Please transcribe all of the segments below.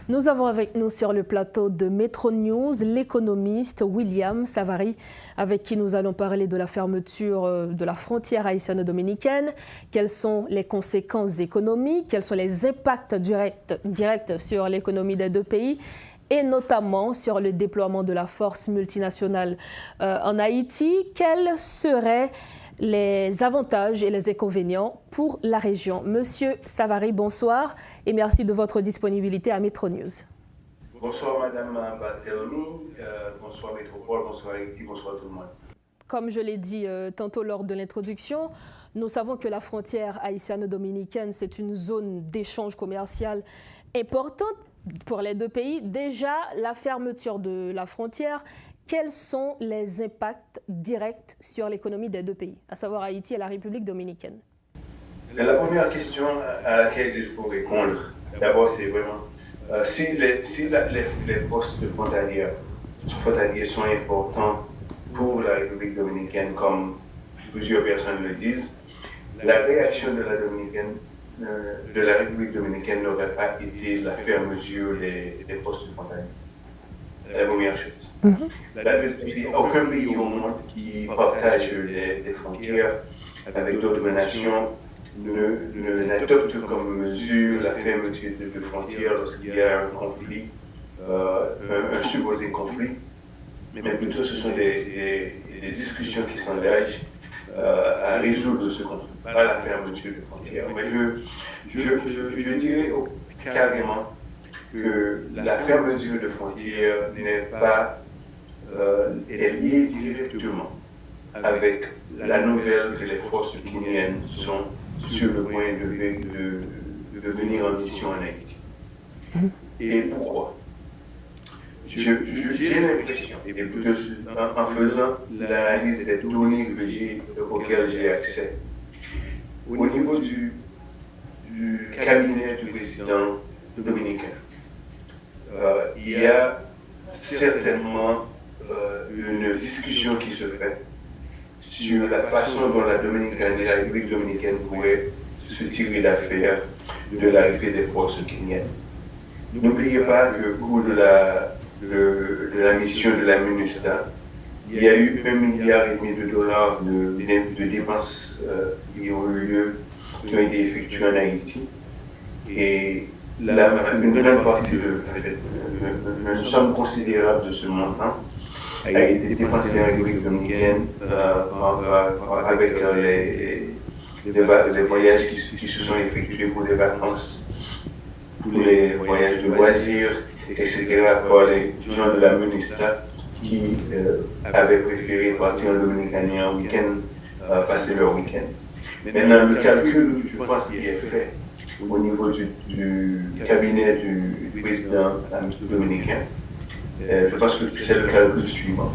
Nous avons avec nous sur le plateau de Metro News l'économiste William Savary, avec qui nous allons parler de la fermeture de la frontière haïtiano-dominicaine. Quelles sont les conséquences économiques? Quels sont les impacts directs sur l'économie des deux pays? Et notamment sur le déploiement de la force multinationale en Haïti. Quels seraient les avantages et les inconvénients pour la région? Monsieur Savary, bonsoir et merci de votre disponibilité à Metro News. Bonsoir Madame Barthélemy, bonsoir Métropole, bonsoir Haïti, bonsoir tout le monde. Comme je l'ai dit tantôt lors de l'introduction, nous savons que la frontière haïtiano-dominicaine, c'est une zone d'échange commercial importante pour les deux pays. Déjà, la fermeture de la frontière, quels sont les impacts directs sur l'économie des deux pays, à savoir Haïti et la République dominicaine? La première question à laquelle il faut répondre, d'abord, c'est vraiment si les postes frontaliers sont importants pour la République dominicaine, comme plusieurs personnes le disent, la réaction de la République dominicaine n'aurait pas été la fermeture des postes frontaliers. La première chose. Il n'y a aucun pays au monde qui partage des frontières avec d'autres nations n'adopte comme mesure la fermeture de frontières lorsqu'il y a un conflit, un supposé conflit, mais plutôt ce sont des discussions qui s'engagent à résoudre ce conflit, pas la fermeture de frontières. Mais je dirais carrément que la fermeture de frontières n'est pas est liée directement avec la nouvelle que les forces guinéennes sont sur le point de venir en mission en Haïti. Et pourquoi? J'ai l'impression, en faisant l'analyse des données auxquelles j'ai accès, au niveau du cabinet du président dominicain, il y a certainement une discussion qui se fait sur la façon dont la République dominicaine pourrait se tirer d'affaire de l'arrivée des forces kenyans. N'oubliez pas que au cours de la mission de la MINUSTA, il y a eu $1,5 milliard de dépenses qui ont été effectuées en Haïti. Et une grande partie une somme considérable de ce montant a été dépensée en République dominicaine avec les voyages qui se sont effectués pour les vacances, pour les voyages de loisirs, etc., par les gens de la MINUSTA qui avaient préféré partir en Dominicaine en week-end, passer leur week-end. Maintenant, le calcul, je pense, qui est fait au niveau du cabinet du président dominicain, je pense que c'est le calcul suivant.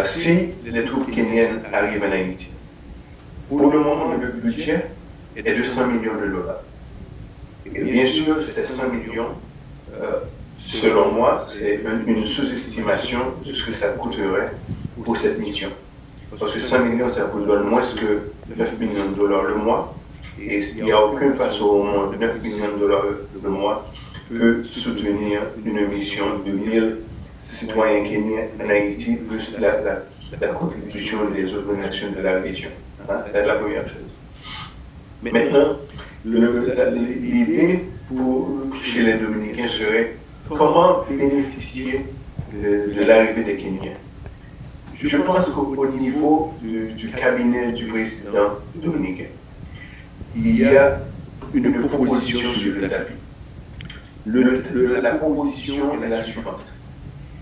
Si les troupes kenyennes arrivent en Haïti, pour le moment, le budget est de $100 millions. Et bien sûr, ces 100 millions, selon moi, c'est une sous-estimation de ce que ça coûterait pour cette mission. Parce que 100 millions, ça vous donne moins que $9 millions le mois. Et il n'y a aucune façon au monde, $9 millions le mois, peut soutenir une mission de 1000 citoyens kenyans en Haïti, plus la contribution des autres nations de la région. C'est la première chose. Maintenant, l'idée chez les Dominicains serait comment bénéficier de l'arrivée des Kenyans. Je pense qu'au niveau du cabinet du président dominicain, il y a une proposition sur le tapis. La proposition est la suivante.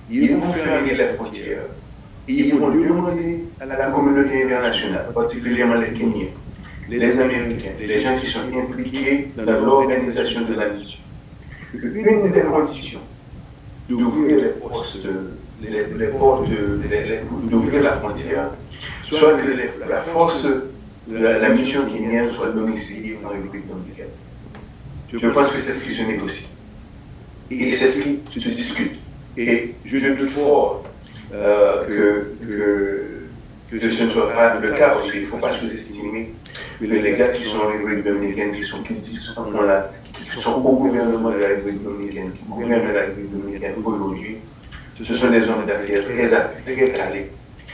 Ils vont fermer les frontières et ils vont demander à la communauté internationale, particulièrement les Kenyans, les Américains, les gens qui sont impliqués dans l'organisation de la mission, une des conditions d'ouvrir les portes, d'ouvrir la frontière, soit que la force de la mission kenyane soit domiciliée en République dominicaine. Je pense que c'est ce qui se négocie. Et c'est ce qui se discute. Et je doute fort que ce ne soit pas le cas, parce qu'il ne faut pas sous-estimer que les gars qui sont en République dominicaine, qui sont au gouvernement de la République dominicaine, qui gouvernent la République dominicaine aujourd'hui, ce sont des hommes d'affaires très calés.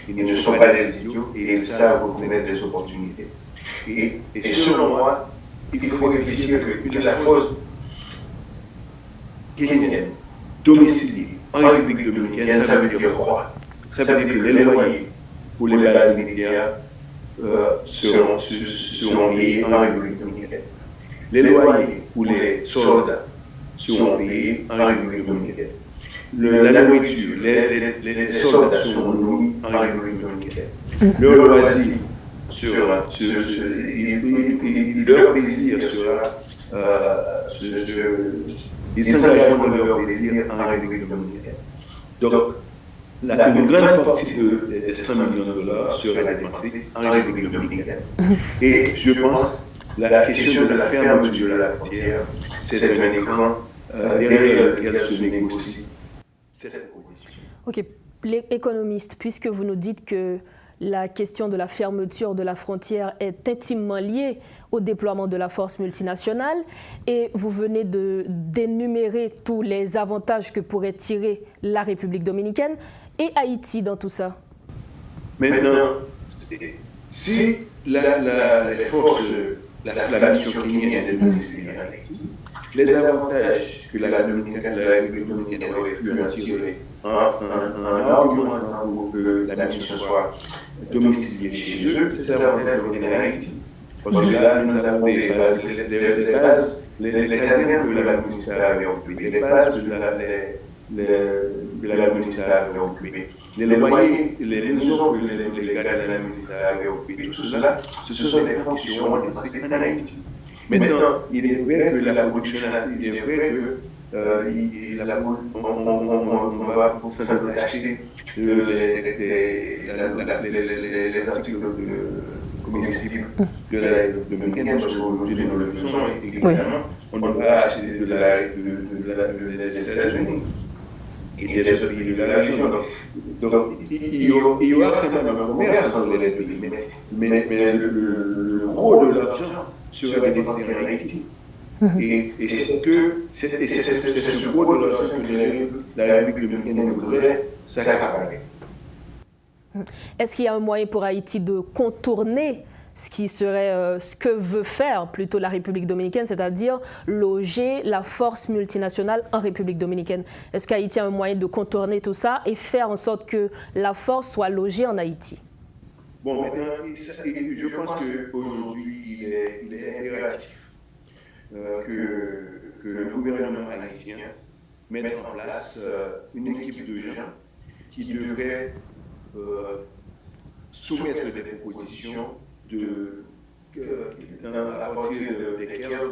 Ils ne sont pas des idiots et ils savent reconnaître des opportunités. Et selon moi, il faut réfléchir que la force kenyenne, domiciliée en République dominicaine, ça veut dire quoi? Ça veut dire que les loyers pour les bases militaires seront payés en République dominicaine. Les loyers pour les soldats seront payés en République dominicaine. La nourriture, les soldats seront nourris en République dominicaine. Le loisir sera, leur plaisir sera, ils s'engageront dans leur plaisir en République dominicaine. Donc, une grande partie des 100 millions de dollars serait dépensée en République dominicaine. Et je pense que la question de la fermeture de la frontière, c'est un écran derrière lequel se négocie cette position. Ok, les économistes, puisque vous nous dites que la question de la fermeture de la frontière est intimement liée au déploiement de la force multinationale et vous venez d'énumérer tous les avantages que pourrait tirer la République dominicaine et Haïti dans tout ça. Maintenant, si les forces, la mission kenyenne est de en Haïti, les avantages que la République dominicaine aurait pu en tirer en argumentant pour que la mission soit domiciliée chez eux, c'est ces avantages reviennent en Haïti. Parce que là, nous avons des bases, les casernes que la ministère avait occupées, les bases que la ministère avait occupées, les loyers, les maisons que les gars de la ministère avaient occupées, tout cela, ce sont des fonds qui seront dépensés en Haïti. Maintenant, il est vrai que la production, il est vrai que on va sans doute acheter les articles comestibles de la République dominicaine, parce qu'aujourd'hui nous le faisons également. On ne va pas acheter des États-Unis et des autres pays de la région. Donc il y aura quand même un commerce entre les pays, mais le gros de l'argent sera dépensé en Haïti. Et c'est ce gros de l'argent que la République dominicaine voudrait s'accaparer. Est-ce qu'il y a un moyen pour Haïti de contourner ce qui serait ce que veut faire plutôt la République dominicaine, c'est-à-dire loger la force multinationale en République dominicaine? Est-ce qu'Haïti a un moyen de contourner tout ça et faire en sorte que la force soit logée en Haïti? Bon, maintenant, je pense qu'aujourd'hui, il est impératif que le gouvernement haïtien mette en place une équipe de gens qui devraient soumettre des propositions à partir desquelles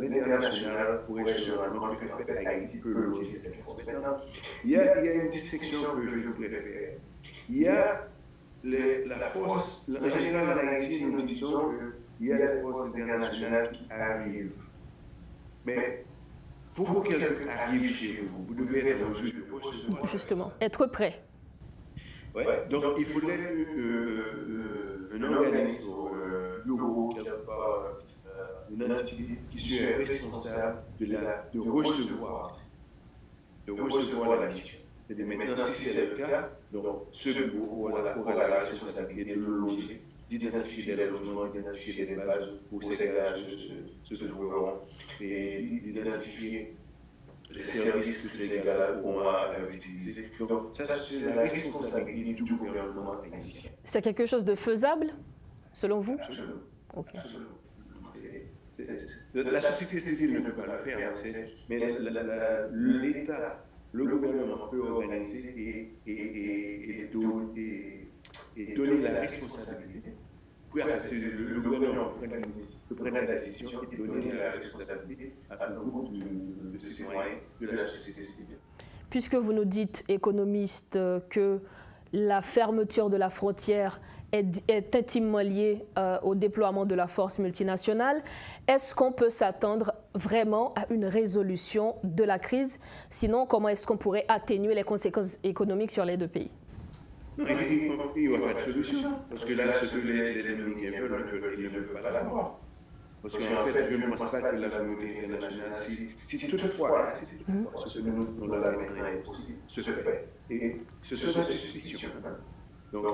l'international pourrait se rendre compte que Haïti peut loger cette force. Maintenant, il y a une distinction que je voudrais faire. Il y a la force, en général en Haïti, nous disons qu'il y a des forces internationales qui arrivent. Mais pour que quelqu'un arrive chez vous, vous devez être en mesure de recevoir. Justement, être prêt. Ouais. Donc il faudrait un organisme, un bureau, quelque part, une entité qui soit responsable de recevoir la mission. Et maintenant, si c'est le cas, donc ce bureau aura la responsabilité de le loger, d'identifier des logements, d'identifier des bases où ces gars se trouveront et d'identifier les services que ces gars-là auront à utiliser. Donc ça, c'est la responsabilité du gouvernement haïtien. C'est quelque chose de faisable, selon vous? Absolument. Okay. Absolument. La société civile ne peut pas le faire, mais l'État, le gouvernement peut organiser et donner la responsabilité. Le gouvernement peut prendre la décision et donner la responsabilité à un groupe de citoyens de la société civile. Puisque vous nous dites, économiste, que la fermeture de la frontière est intimement liée au déploiement de la force multinationale, est-ce qu'on peut s'attendre vraiment à une résolution de la crise? Sinon, comment est-ce qu'on pourrait atténuer les conséquences économiques sur les deux pays? Il n'y aura pas de solution. Parce que là, ce que les Dominicains veulent, ils ne veulent pas l'avoir. Parce qu'en fait, je ne pense pas que la communauté internationale, si toutefois, ce que nous faisons là maintenant est possible, se fait. Et ce sont des suspicions. Donc,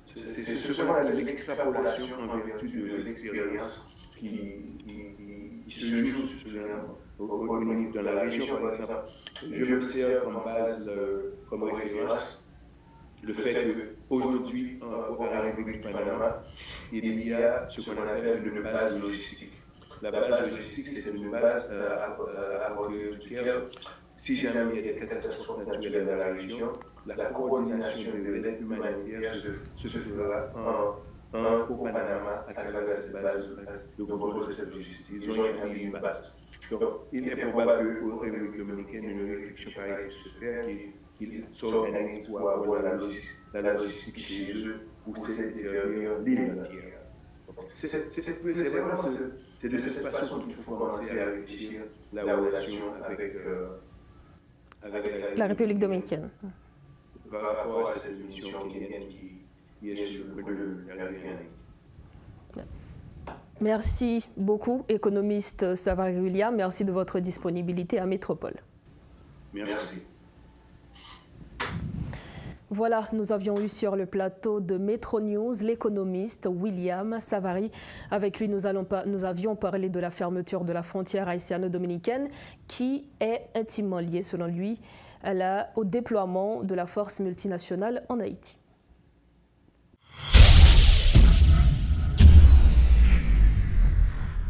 c'est seulement l'extrapolation en vertu de l'expérience qui se joue au niveau de la région, par exemple. Je m'observe comme base, comme référence, le fait qu'aujourd'hui, à la République du Panama, il y a ce qu'on appelle une base logistique. La base logistique, c'est une base à partir duquel, si jamais il y a des catastrophes naturelles dans la région, la coordination de l'aide humanitaire se fera au Panama à travers cette base de contrôle de cette logistique. Ils ont établi une base. Donc, il est probable qu'au République dominicaine, une réflexion pareille puisse se faire, qu'ils s'organisent pour avoir la logistique chez eux, pour servir l'île entière. C'est de cette façon qu'il faut commencer à réfléchir la relation avec la République dominicaine. Par rapport à cette mission kényane qui est sur le de la République. Merci beaucoup, économiste Savary William. Merci de votre disponibilité à Métropole. Merci. Voilà, nous avions eu sur le plateau de Metro News l'économiste William Savary. Avec lui, nous avions parlé de la fermeture de la frontière haïtiano-dominicaine qui est intimement liée, selon lui, au déploiement de la force multinationale en Haïti.